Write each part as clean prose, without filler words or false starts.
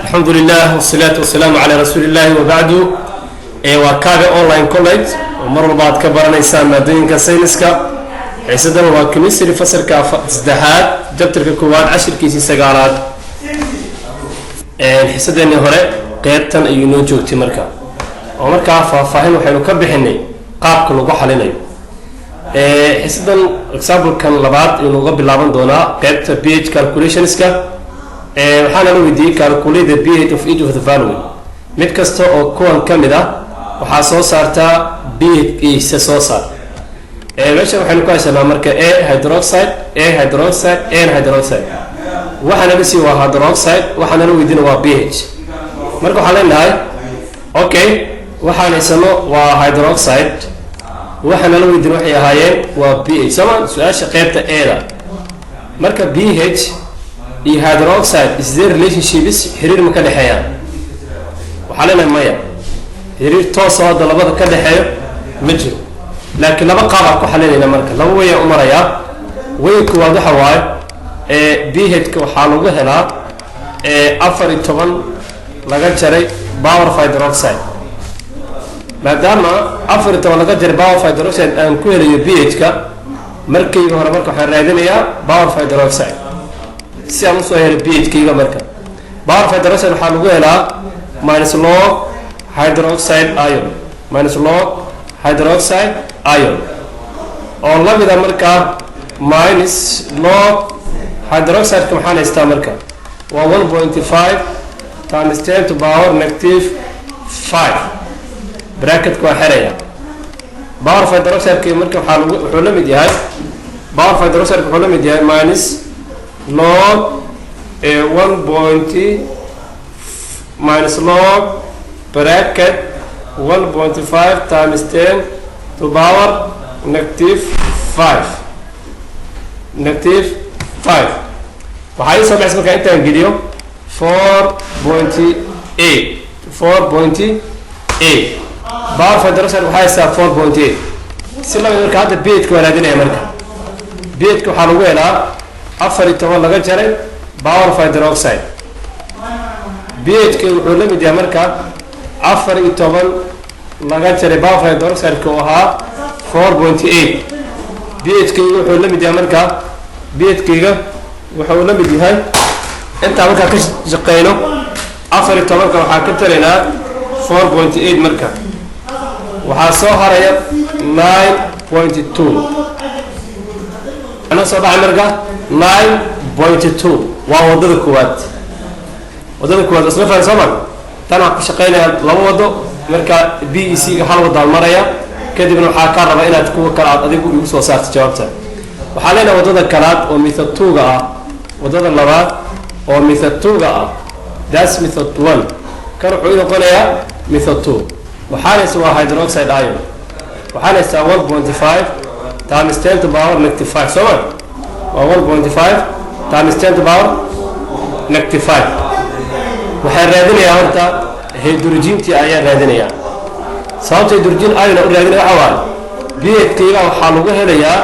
الحمد لله والصلاة والسلام على رسول الله وبعد وكابي أونلاين كوليج ومر بعد كبرنا إنسان مادين كسينسكا حسدا وكميسري فسر كازدحات جبتر كوان 10 كيسي سجارات حسدا هوري قيادتن أيونو جوجتي مركا ومركا فاهم وحينو كبحني قابك لو حلينايو حسدا example كان لبعض إنه قبل لابن دونا قيادة pH calculationska waxaan la weydiiyay calculate the pH of each of the following mid kasta oo kuwan kamid ah waxa soo saartaa pH isa soo saar meesha waxaan ku haysanaa marka A hydroxide waxaana la sii waa hydroxide waxaana la weydiinaa waa pH marka waxaan leenahay okay waxaan haysano waa hydroxide waxaana la weydiinaa waxay ahaayeen waa pH sama su'aasha qaybta A da marka pH iyo hydroxide is their relationships xiriir ma ka dhaxeeyaan waxa la maya xiriir toos ah oo labada ka dhaxeeyo ma jiro laakiin laba qaab ah ku xalinayna marka laba way u maraya way ku waxa waay pH ka waxa lagu helaa 14 laga jaray power of hydroxide maadaama 14 laga jaray power of hydroxide aan ku helayo pH ka markii hore marka waxaan raadinayaa power of hydroxide si aan soo helay pH kiiga marka power of hydroxide waxa lagu helaa minus log hydroxide ion minus log hydroxide ion oo la mid ah marka minus log hydroxide ka maxaa haystaa marka waa 1.5 times 10 to power negative 5 bracket ku xiraya power of hydroxide ka marka waxa lagu wuxuu la mid yahay power of hydroxide wuxuu la mid yahay minus log 1. minus log bracket 1.5 times 10 to power negative 5 negative 5 waxay soo baxaysaa marka intaan geliyo 4.8 power of hydroxide waxay haysaa 4.8 si laba marka hadda pH ka wanaadinaya marka pH ka waxaa lagu helaa 14 laga jaray power of hydroxide pH ka wuxuu la mid yahay marka 14 laga jaray power of hydroxide ka ahaa 4.8 pH ka wuxuu la mid yahay marka pH ka wuxuu la mid yahay inta marka ka shaqeyno 14 ka waxa ka taraynaa 4.8 marka waxa soo haraya 9.2 أنا صباح مرجع 9.2 ووضع الكواد أصلا فان سمع تنا شقينا لو وضع مركا بي سي حال وضع المريا كده بنو حاكر ربنا تكون كرات أديك يوسف وسات جوابته وحاليا وضع الكرات ومثل توجا وضع اللغات ومثل توجا داس مثل 1 كانوا يقولون قليا مثل 2 وحاليا سوا هيدروكسيد ايون وحاليا سوا 1.5 times 10 to power negative 5 so 1.5 times 10 to power negative 5 waxaan raadinayaa horta hydrogentii ayaan raadinayaa sababta hydrogen ayaan u raadinayaa waxa waaye pH kiiga waxaa lagu helayaa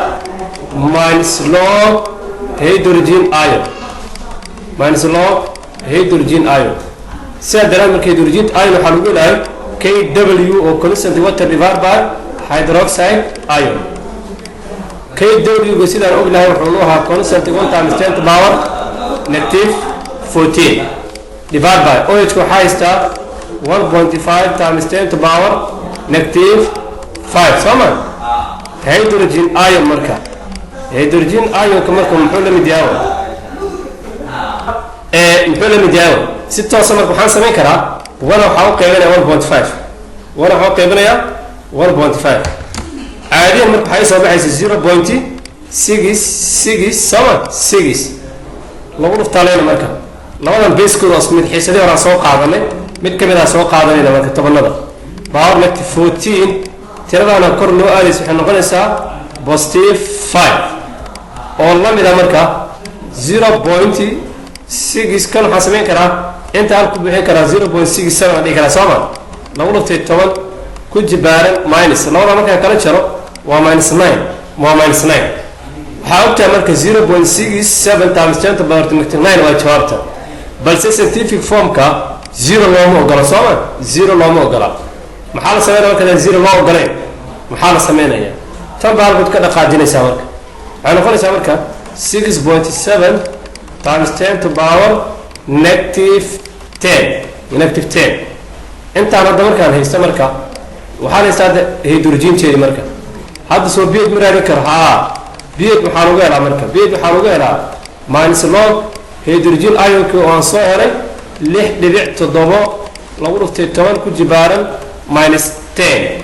minus log hydrogen ion sida daraan marka hydrogen ion waxaa lagu helayaa Kw oo constant water divided by hydroxide ion KW sidaan ognahay wuxuu ahaa constant 1 times 10 to power negative 14 divided by OH waxa haysta 1.5 times 10 to power negative 5 sama hydrogen ion marka hydrogen ion ka marka muxuu la mid yahay muxuu la mid yahay si toos marka waxaan sameyn karaa wala waxa uu qeybinayaa 1.5 عادي مرك حيسا بحيث 0.66 سما 6 لو نفتالين مركا لو أنا بيسكو أصمد حيث دي ورا سوق عضلي مد كمدا سوق عضلي لما كتبنا ده باور نكتي 14 ترى أنا كورنو آليس وحنا نقول إنسا بوستيف 5 والله مدا مركا 0.6 كانوا حاسبين كرا أنت عارف بحين كرا 0.67 دي كرا سما لو نفتي التمن كل جبارن ماينس لو أنا مركا كلا شرو وماينس 9 حاولت أعمل 0.67 times 10 to the power 9 وجوابته balse scientific formka zero looma ogola sooma zero looma ogola maxaa la sameynaya marka zero loo ogoleen maxaa la sameynaya tan baa halkaad ka dhaqaajinaysaa marka waxay noqonaysaa marka 6.7 times 10 to power negative 10 intaan hadda markaan haysta marka waxaan haystaa hydrogenteedi marka hadda soo pH ma raadin karo haa pH maxaa lagu helaa marka pH waxaa lagu helaa minus log hydrogen ionka oo aan soo helay 6.7 lagu dhuftay 10 ku jibaaran minus 10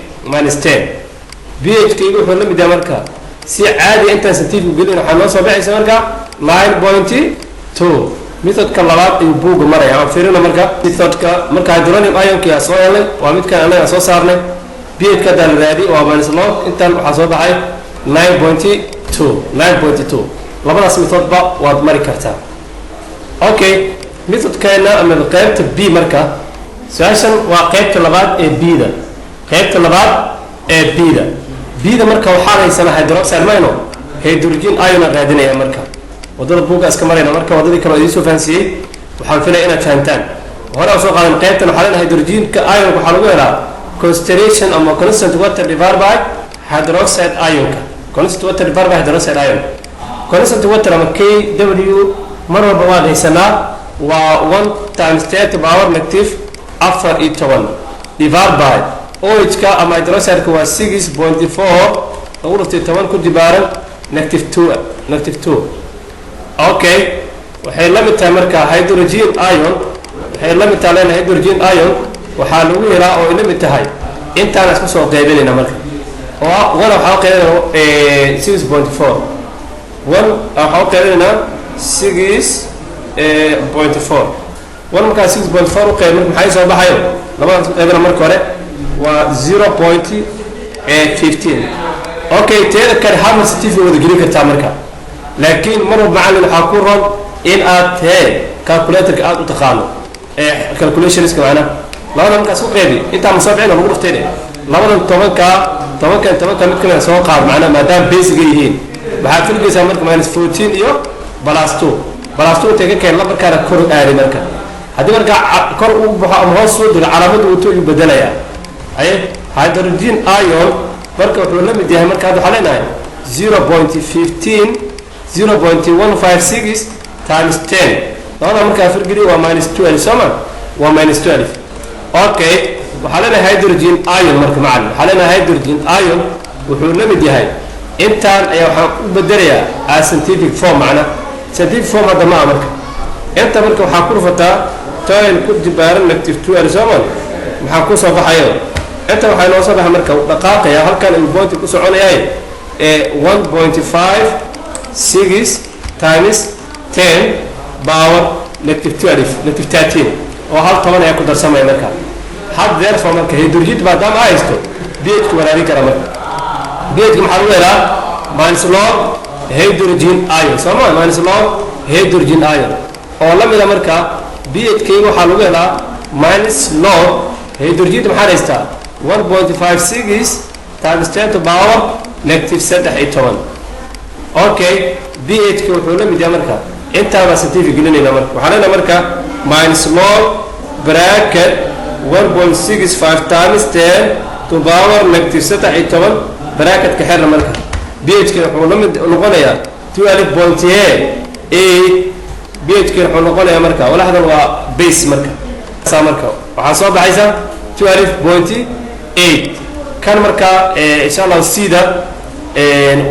pH-kaygu wuxuu la mid yahay marka si caadi intaan scientific gelin waxaa noo soo baxaysa marka 9.2 methodka labaad ayuu buugga maraya aan fiirino marka methodka marka hydronium ionka yaa soo helay waa midkaan anaga soo saarnay pH-ka haddaa la raadi waa minus log intaan waxaa soo baxay 9.2 labadaas methodba waad mari kartaa okay methodkeena ama qaybta b marka su-aashan waa qaybta labaad ee b-da b-da marka waxaan haysanaa hydroxide mayno hydrogen ion raadinaya marka wadada buugga iska marayna marka wadadii kale oo idiin soo fahansiiyey waxaan filaya inaad fahantaan hore aan soo qaadan qaybtan waxaa leena hydrogenka ion waxaa lagu helaa concentration ama constant water divided by hydroxide ionka constant water divided by hydroxide ion constant water ama kw mar walba waan haysanaa waa 1 times 10 to power negative 14 divided by OH-ka ama hydroxide-ka waa 6.4 lagu dhuftay 10 ku jibaaran negative 2 okay waxay la mid tahay marka hydrogen ion waxay la mid tahay hydrogen ion waxaa lagu helaa oo la mid tahay intaan isku soo qaybinayna marka oo wala waxa qaybinayna 6.4 waxa qaybinayna 6.4 marka 6.4 u qayb marka maxay soo baxayo labadaas qaybina marka hore waa 0.15 okay teeda kale hal scientific wada gelin kartaa marka laakiin mar walba macallin waxaa ku roon in aad calculator aad u taqaano calculationska macna labada markaas u qeybi inta ma soo bixin lagu dhuftay labadan tobanka mid kale soo qaad macna maadaama basic yihiin waxaad filaysaa marka minus 14 iyo plus 2 taga keen labarkaana kor aadi marka haddii marka kor u baxo ama hoos soo dhigo calaamadu uu u bedelayaa ay hydrogen ion marka wuxuu la mid yahay marka waxaa leenahay 0.156 times 10 labada markaa firgeli waa minus 12 sooma waa minus 12 okay waxaa leenahay hydrogen ion marka macallin waxaa leenahay hydrogen ion wuxuu la mid yahay intaan ayaa waxaan u bedelayaa a scientific form macna scientific form hadda ma marka inta marka waxaa ku rufataa 10 ku jibaaran negative 2 sooma maxaa ku soo baxayo inta waxay noo soo baxay marka dhaqaaqaya halkan uu point ku soconayaa 1.56 times 10 power negative 13 oo hal toban ayaa ku darsamaya marka had therefore marka hydrogen maadaama haysto pH-ka walaali kara marka pH-ka maxaa lagu helaa minus log hydrogen ion sooma minus log hydrogen ion oo la mida marka pH-kayga waxaa lagu helaa minus log hydrogen maxaa haystaa 1.56 times 10 to power negative 13 okay pH-ka wuxuu la mid yahay marka intaaba scientific gelinayna marka waxaa leena marka minus log bracket 1.65 times 10 to power negative 13 bracket ka xirna marka pH-ka wuxuu la mid noqonayaa 12.8 pH-ka wuxuu noqonayaa marka walaxdan waa base marka waxaa soo baxaysa 12.8 kan marka insha Allah sida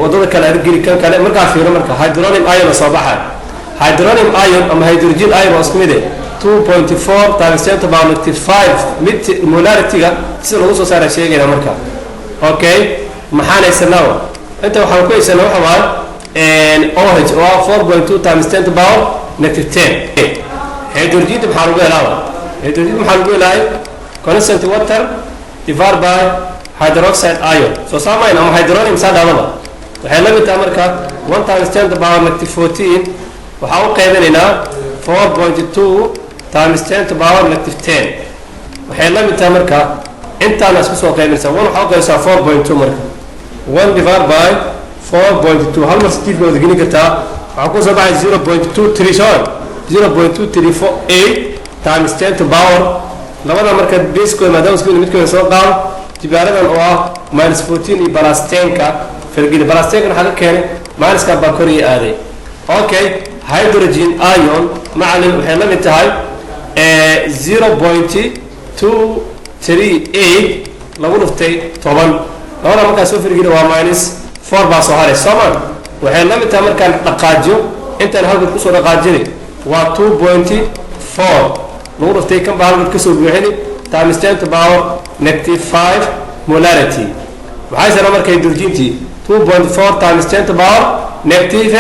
wadada kale argili kan kale marka fiiro marka hydronium ion soo baxay hydronium ion ama hydrogen ion waa isku mid 2.4 times 10 to power negative 5 mid molarity-ga si lagu soo saaray sheegayna marka okay maxaan haysanaa inta waxaan ku haysanaa waxa waa OH oo 4.2 times 10 to power negative 10 hydrogen maxaa lagu helaa hydrogen maxaa lagu helaa constant water divided by hydroxide ion so saamayna ama hydronium saadaba waxay la mid tahay marka 1 times 10 to the power negative 14 waxa uu qaybinaynaa 4.2 times 10 to the power negative 10 waxay la mid tahay marka intaan isku soo qaybinaysa 1 waxa uu qaybsaa 4.2 marka 1 divided by 4.2 hal mar stiif wada gelin kartaa waxa ku soo baxay 0.23 0.2348 times 10 to power labada marka base-kooda maadaama isku midkooda soo qaado jibaaradan oo ah minus 14 iyo plus 10ka fargeli plus 10 waxaa ka keenay minuska baa kor iyo aaday okay hydrogen ion macalin waxay la mid tahay 0.238 lagu dhuftay 10 labada markaa soo fargeli waa minus 4 baa soo haray soomaan waxay la mid tahay markaan dhaqaajiyo intaan halkan kusoo dhaqaajinay waa 2.4 lagu dhuftay kan baa halkan kasoo buuxini times 10 to power negative 5 molarity waxay sana marka hydrogentii 2.4 times 10 to power negative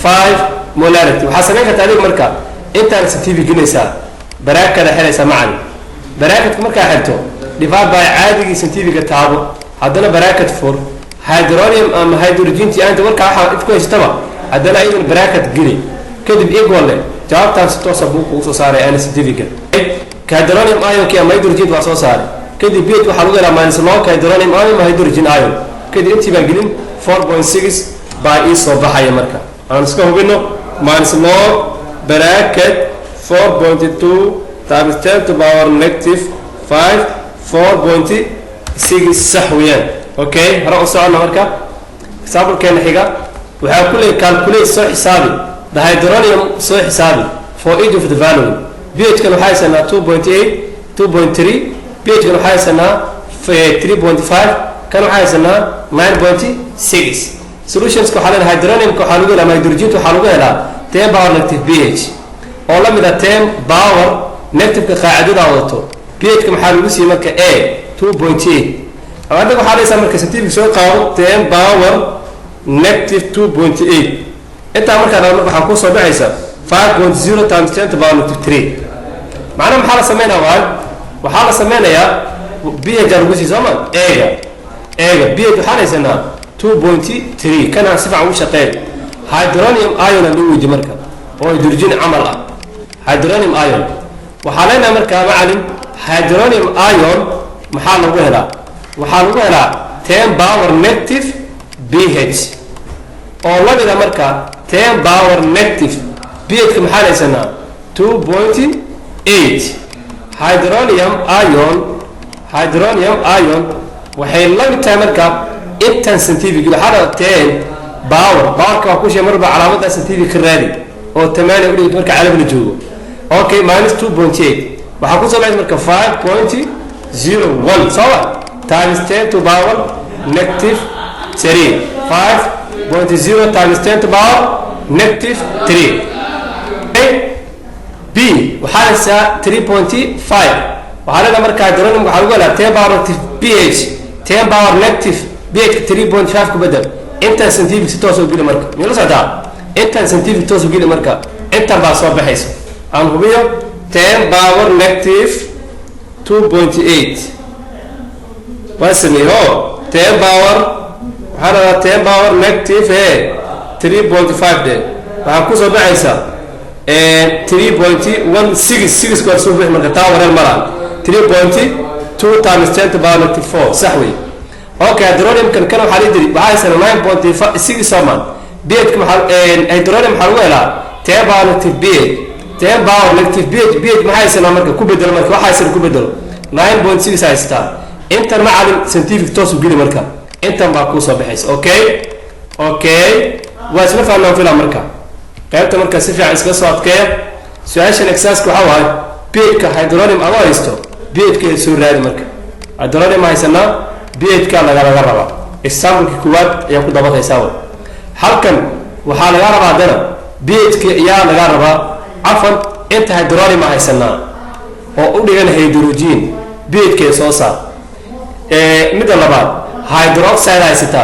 5 molarity waxaa samayn kartaa adiga marka intaan scientific gelinaysaa baraakada xiraysa macani baraakadka markaa xirto divide by caadigii scientific taabo haddana baraakad fur hydronium ama hydrogentii aanta markaa waxaa idku haystaba haddana iyadan baraakad geli kadib equal leh jawaabtaan si toosa buu kugu soo saaray ana scientific hydronium ionki ama hydrogen waa soo saaray kadib pH waxaa lagu helaa minus log hydronium ion ama hydrogen ion kadib intii baan gelin 4.6 baa ii soo baxaya marka aan iska hubino minus log bracket 4.2 times 10 to power negative 5 4.6 sax weeyaan okay hore u socona marka example-keena xiga waxaa ku leeyahay calculate soo xisaabi the hydronium soo xisaabi for each of the value pH kan waxaa haysanaa 2.8 2.3 pH kan waxaa haysanaa 3.5 kan waxaa haysanaa 9.6 solutions ka waxaa leedahay hydronium ka waxaa lagu helaa hydrogen waxaa lagu helaa 10 power negative pH oo la mid ah 10 power negative ka qaacidada wadato pH ka maxaa lagu siiyay marka A 2.8 hadda waxaa leeyahay marka scientific soo qaado 10 power negative 2.8 inta markaa waxaa ku soo baxaysa 5.0 times 10 to the power negative 3 macnaha maxaa la sameynayaa waxaa la sameynayaa pH lagu siiyay soo ma eega pH waxaa haysanaa 2.3 kana si fiican u shaqeey hydronium ion lagu wadi marka oo hydrogen amal ah hydronium ion waxaa leenahay marka macalin hydronium ion maxaa lagu helaa waxaa lagu helaa 10 power negative pH oo la mid ah marka 10 power negative pH ka maxaa haysanaa 2.8 hydronium ion waxay la mid tahay marka intan scientific waxaa 10 power ka ku sheey marba calaamada scientific ka raadi oo 8 u dhigto marka calab la joogo okay minus 2.8 waxaa ku soo baxay marka 5.01 sawa times 10 to power negative 3 5.0 times 10 to power negative 3 B waxaa haysaa 3.5 waxaa leedahay marka hydronium waxaa lagu helaa 10 power negative pH 10 power negative pH 3.5 ku bedel intaan scientific si toos u geli marka meel socdaa intaan scientific toos u geli marka intaan baa soo baxaysa aan hubiyo 10 power negative 2.8 wasmi ho 10 power waxaa leedahay 10 power negative 3.5 de waxaa ku soo baxaysa 3.166 كور سوف يحمل كتاو غير مرة 3.2 times 10 to the power negative 4 صحوي اوكي هيدرونيوم كانوا حالي دري بهاي سنة 9.6 سومان بيت كم هيدرونيوم حلوة لا 10 power negative بيت 10 power negative بيت بهاي سنة مركب كوبيدر مركب وحاي سنة كوبيدر 9.6 هاي ستار انت المعلم سنتيفيك توصل بيلي مركب انت معكوسة بحيث اوكي واسمع انه في الامريكا قيمته marka si fiican iska soo adkeeyo su'aashan exercise waxa waay pH-ka hydronium ama haysto pH-ka soo raadi marka hydronium haysana pH-ka laga rabaa example-ki kuwaad ayaa ku dabaqaysaa halkan waxa laga rabaa dana pH-ka ayaa laga rabaa afan inta hydronium haysana oo u dhigan hydrogen pH-ka soo saar mid labaad hydroxide haysata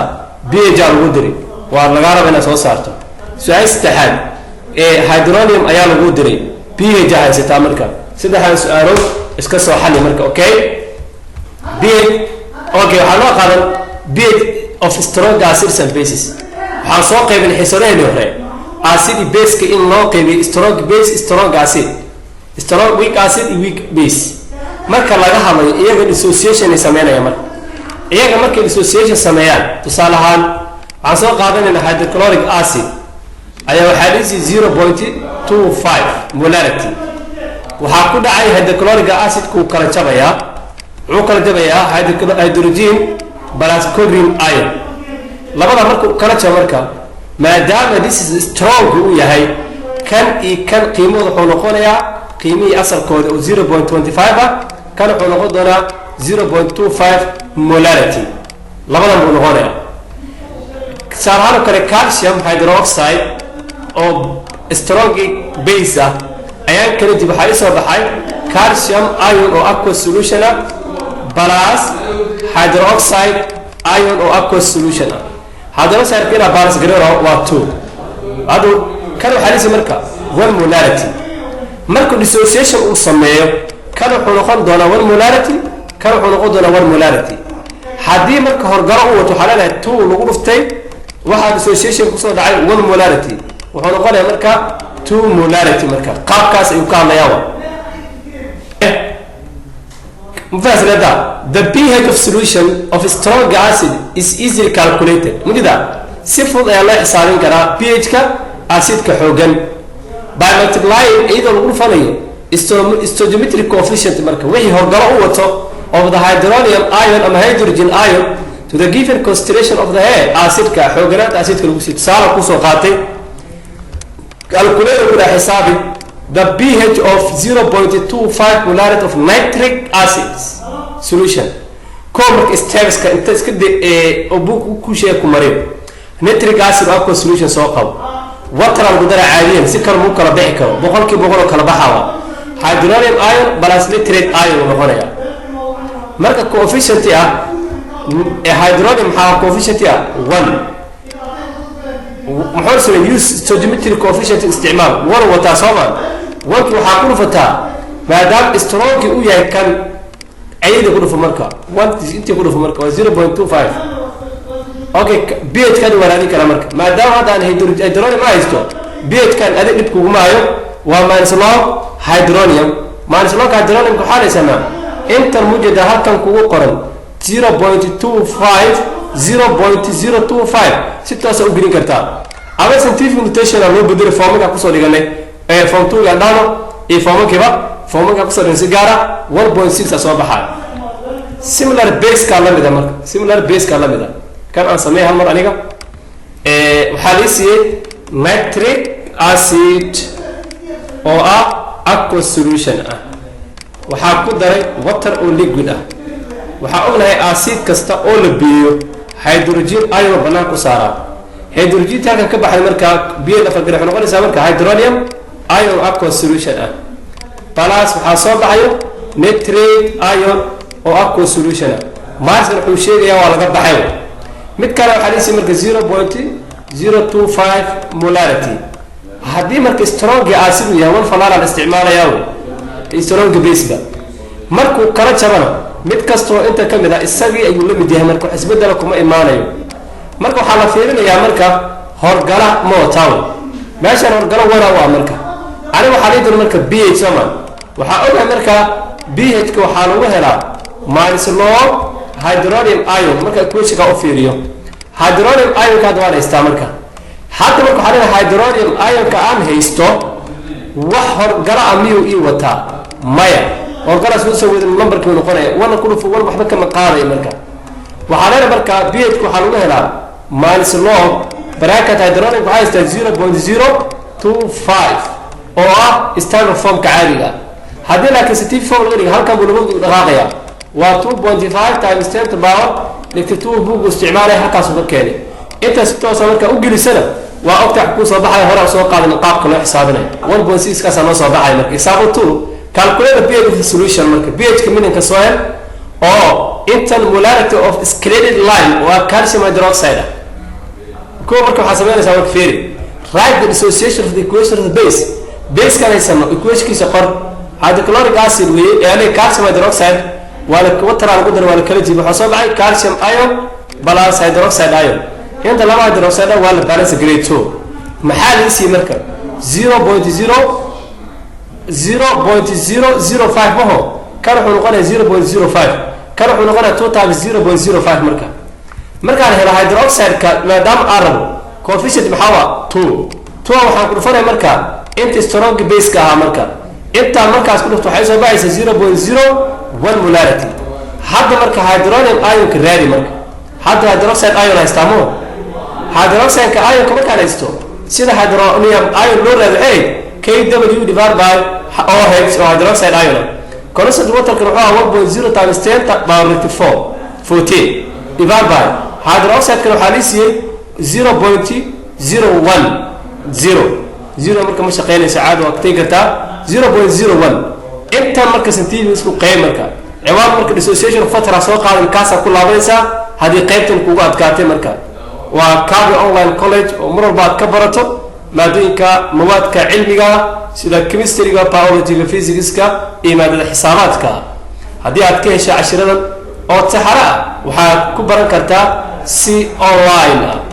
pH lagu diri waa laga rabaa inaad soo saarto su'aal saddexaad hydronium ayaa lagu diray pH haysata marka saddexdan su'aalo iska soo xalli marka okay waxa loo qaadan pH of strong acids and bases waxaan soo qaybin xisaabahayna hore acid base in loo qaybiyo strong base strong acid strong weak acid weak base marka laga hadlayo iyaga dissociation ay sameeyaan marka dissociation sameeyaan tusaale ahaan waxaan soo qaadanaynaa hydrochloric acid ayaa waxaa dhisi 0.5 molarity waxaa ku dhacay hydrochloric acid ku kala jabaya wuxuu kala jabayaa hydrogen plus chlorine ion labada markuu kala jabo marka maadaama this is strong uu yahay kan iyo kan qiimadu wuxuu noqonayaa qiimihii asalkooda oo 0.25 ah kan wuxuu noqon doonaa 0.25 molarity labadan buu noqonayaa saaraan kale calcium hydroxide oo strong base ah ayaan kala dib waxay soo baxay calcium ion oo aqueous solution ah plus hydroxide ion oo aqueous solution ah hydroxide kina balance gareero waa 2 adu kan waxa la marka 1 molarity marka dissociation uu sameeyo kan wuxuu noqon doonaa 1 molarity kan wuxuu noqon doonaa 1 molarity hadii marka horgalo uu wato xalana 2 lagu dhuftay waxa dissociation ku soo dhacay 1 molarity wuxuu noqonayaa marka 2 molarity marka qaabkaas ayuu ka hadlayaa مفاسلة the pH of solution of strong acid is easily calculated مجدا صفر الله حسابين كرا pH كا acid كحوجن by multiplying either الغرفانية stoichiometric coefficient مركا وهي هرجرة وتو of the hydronium ion أم hydrogen ion to the given concentration of the acid كحوجنات acid كالوكسيد صار كوسو قاتي calculate ولا حسابي the pH of 0.25 molarity of nitric acid solution كومك استيرس كأنت كده أبوك كوشيا كمريب nitric acid أكو solution سوقه وترى القدرة عالية سكر ممكن بيحكوا بقولك بقولك كلا بحوا hydronium ion بلاس nitric ion وغنيا مركز coefficient يا hydronium ها coefficient يا 1 محورس use stoichiometric coefficient استعمال 1 وتصامن وانت وحاكون فتا ما دام استرونج ويا كان عيد يقولوا في مركا وانت انت يقولوا في مركا 0.25 اوكي بيت كان ولا ذيك مركا ما دام هذا الهيدروجين ما يستوى بيت كان ادي نبكو معايو وما نسمع هيدرونيوم ما نسمع هيدرونيوم كحاله سما انت الموجود هل كان كو قرن 0.25 0.025 6 سو جرين كرتا اما سنتيفيك نوتيشن لو بدل فورمك كسو دغني فورم 2 يندانو اي فورم كيبا فورم كسو دن سيجارا 1.6 سو بخا similar base كلا ميدا مرك similar base كلا ميدا كان ان سميه هالمر انيغا waxa la siiyay nitric acid oo ah aqueous solution ah waxa ku daray water oo liquid ah waxa ognahay acid kasta oo la biyo hydrogen ion banaan ku saara hydrogen taga ka baxay marka biyo la fagray noqonaysa marka hydronium ion aqueous solution ah plus waxa soo baxayo nitric ion oo aqueous solution ah maas wuxuu sheegayaa waa laga baxay mid kale waxa la marka 0.025 molarity hadii marka strong acid yahay wal falaal isticmaalayaa strong base ba markuu kala jabana mid kastoo inta kamid ah isagii ayuu la mid yahay marka isbedel kuma imaanayo marka waxa la fiirinayaa marka horgala mootaw meeshan horgala wara waa marka ani waxa leeyahay marka pH sama waxa ogahay marka pH ka waxa lagu helaa minus log hydronium ion marka equation ka u fiiriyo hydronium ion ka dawada istaa marka hadda marka waxa leeyahay hydronium ion ka aan haysto wax horgala amiyo ii wata maya horgala soo wada numberka uu noqonaya wana ku dhufo war waxba kama qaaday marka waxa leeyahay marka pH ku waxa lagu helaa minus log bracket hydronium waxa istaa 0.025 oo ah standard form ka caadiga hadii la kasii form laga dhigo halkan buu lagu dhaqaaqaya waa 2.5 times 10 to the power negative buu isticmaalay halkaas uu keenay inta si toos ah marka u gelisana waa ogtax ku soo baxay hore soo qaadan qaabka loo xisaabinayo 1.6 ka sano soo baxay marka example 2 calculate the pH of the solution marka pH ka minka soo hel oo intan molarity of scaled line waa calcium hydroxide ko marka waxa sameynaysaa marka fiiri write the dissociation of the equation of the base kan aysan equation kiisa qor hydrochloric acid way yani calcium hydroxide wala water aan ku dar wala kala jiib waxa soo baxay calcium ion plus hydroxide ion inta laba hydroxide waa la balance grade 2 maxaa la isii marka 0.005 maho kan wuxuu noqonayaa 0.05 kan wuxuu noqonayaa 2 times 0.05 marka hela hydroxide ka maadaama arab coefficient maxaa 2 waxaan ku dhufanay marka inta strong base ka marka inta markaas ku dhufto waxay soo baxaysaa 0.01 molarity hadda marka hydronium ion ka raadi marka hadda hydroxide ion haystaamo hydroxide ka ion kuma kanaysto sida hydronium ion loo raadi KW divided by OH or hydroxide ion constant water kan waxa 1.0 times 10 to the power 14 divided by hydroxide kan waxa lisiyay 0.010 0 marka ma shaqeynaysa caad waqti karta 0.01 inta marka sentimeter isku qeyb marka ciwaan marka dissociation of water soo qaadan kaasa ku laabanaysa hadii qaybtan kugu adkaatay marka waa Kabi Online College oo mar walba ka barato maadooyinka mawaadka cilmiga sida chemistry-ga biology-ga physics-ka iyo maadada xisaabaadka hadii aad ka hesho cashiradan oo taxara waxaad ku baran kartaa si online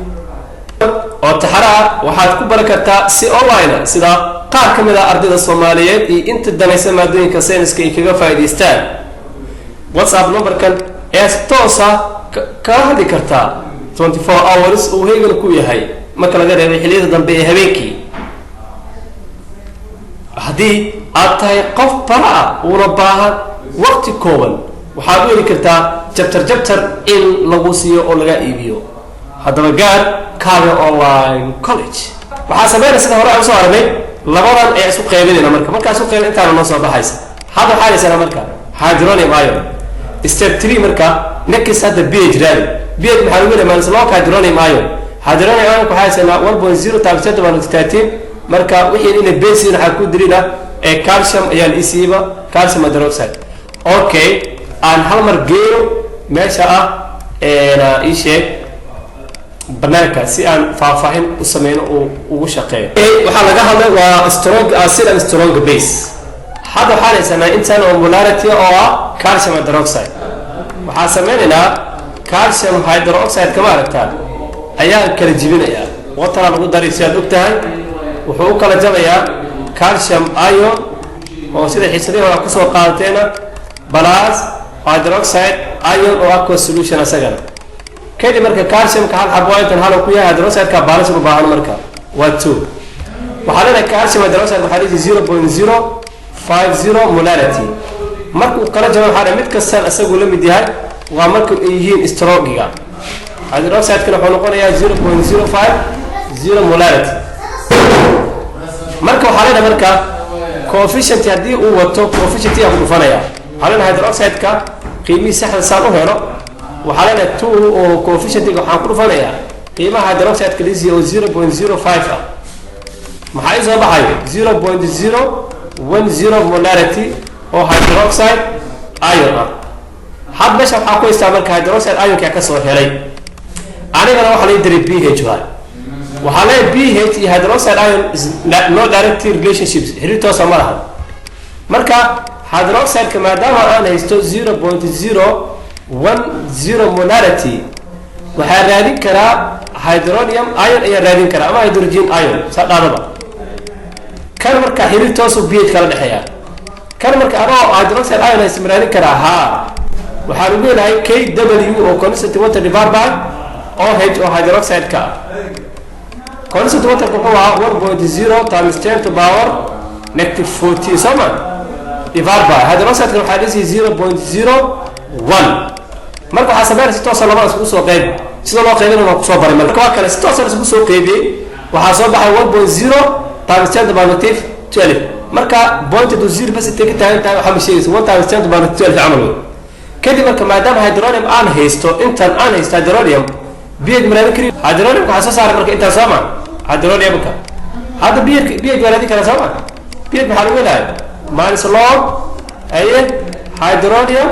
oo taxara waxaad ku baran kartaa si online sida qaar kamid ah ardayda Soomaaliyeed iyo inta danaysa maadooyinka sayniska ay kaga faa'iideystaan WhatsApp number-kan ee toosa ka hadi kartaa 24 hours oo heegan ku yahay marka laga reebay xilliyada dambe ee habeenkii hadii aad tahay qof bara una baahan waqti kooban waxaad u heli kartaa chapter in lagu siiyo oo laga iibiyo haddaba gaar Kabi Online College waxaa sameeyay sida hore aan soo aragnay labadan ay isku qaybinayna marka isku qaybin inta noo soo baxaysa hadda waxaa leeyahay marka hydronium ion step 3 marka next hadda pH raadi pH maxaa lagu leeyahay maanta loo hydronium ion hydronium ion ku haysanaa 1.0 times 10 marka wixii in base waxa ku dirina ee calcium ayaa isiiba calcium hydroxide okay aan hal mar geeyo meesha ah ee ishe banaanka si aan faahfaahin u sameeyno oo ugu shaqeeyo waxa laga hadlay waa strong acid and strong base hada xalaysanaa intaan oo molarity oo calcium hydroxide waxa sameeynaa calcium hydroxide kama aragtaa ayaa kala jibinaya water lagu daray si aad ogtahay wuxuu kala jabayaa calcium ion oo sida xiisadii hore ku soo qaadateena plus hydroxide ion oo aqueous solution asagana كذا مركا كالسيوم كحال حبوات هذا كويا هيدروكسيد كبالانس مباهن مركا و2 وحالنا كالسيوم هيدروكسيد وحالي 0.050 مولاريتي مركو كلا جواب حاله مid kastan asagu la mid yahay waa marka ay yihiin strong-ga hydroxide kana wuxuu noqonayaa 0.050 molarity marka waxaa marka coefficient hadii uu wato coefficient yaa ku dhufanaya halna hydroxide ka qiimihiisa saxda saan u helo waxaa leeyahay 2 oo coefficient-ga waxaan ku dhufanaya qiimaha hydroxide kaliya oo 0.05 ah maxay soo baxay 0.010 molarity oo hydroxide ion ah had meesha waxaa ku istaa marka hydroxide ion ka soo helay anigana waxa la diray pH waxaa leeyahay pH iyo hydroxide ion is no direct relationships xiriirtoos ma laha marka hydroxide ka maadaama aan haysto 0.010 molarity waxaa raadin karaa hydronium ion ayaa raadin karaa ama hydrogen ion sadadaba kan marka xiriirtoos pH kala dhaxeeya kan marka anoo hydroxide ion ay raadin karaa ha waxaa lagu leeyahay KW oo constant water divided by OH oo hydroxide ka constant water ku waa 1.0 times 10 to the power negative 40 sama divided by hydroxide ka waxaa dhisi 0.01 marka waxa sameeyay si toos ah labadaas ku soo qeyb sida loo qeybinayo waa ku soo baray marka waa kale si toos ah isku soo qeybiyay waxa soo baxay 1.0 times 10 to the power negative 12 marka point to 0 bas intee ka tahay waxa misheeyay 1 times 10 to the power 12 amal kadib marka maadaama hydronium aan haysto intan aan haysto hydronium pH maraan kari hydronium waxa soo saaray marka inta sama hydronium ka hada pH maraan kara sama pH waxa lagu leeyahay minus log ay hydronium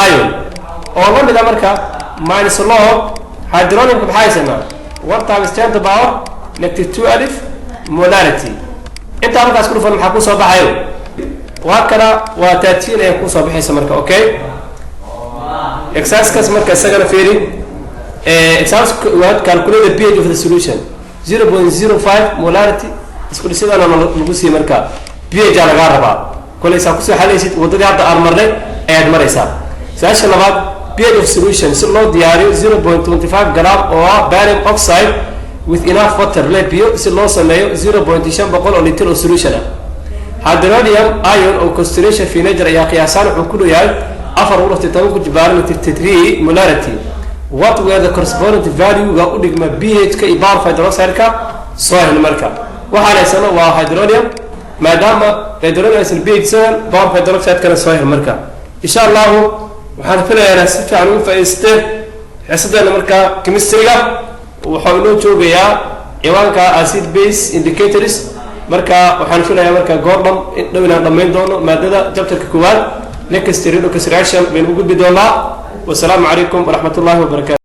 ion oo la mid ah marka minus log hydronium ka baxayna 1 times 10 to the power negative 12 molarity inta markaas ku dhufan waxa ku soo baxayo waa kana waa 13 ay ku soo baxaysa marka okay exercise marka sagala fiiri exercise waad calculate the pH of the solution 0.05 molarity isku dhisidana lagu sii marka pH laga rabaa kolaysa ku soo xalaysid wadada hadda aan marnay ayaad maraysaa saasha labaad pH of solution si loo diyaariyo 0.25 gram oo barium oxide with enough water le biyo si loo sameeyo 0.5 liter oo solution ah. Hydronium ion oo concentration vinegar ayaa qiyaasaan wuxuu ku dhow yahay 4.7 ku jibaaran 33 molarity. What were the corresponding value ga u dhigma pH ka iyo hydroxide ka soo hel marka waxa la isna waa hydronium maadaama hydronium is pH 7 hydroxide kana soo hel marka insha Allah waxaan filayaa si fiican u faa'iideystay xisadana marka chemistry-ga waxa uu joogayaa ciwaanka acid base indicators marka waxaan filayaa marka goordham dhawina dhameyn doono maadada chapter-ka koowaad next reaction baynu ugu gudbi doonaa. والسلام عليكم ورحمة الله وبركاته.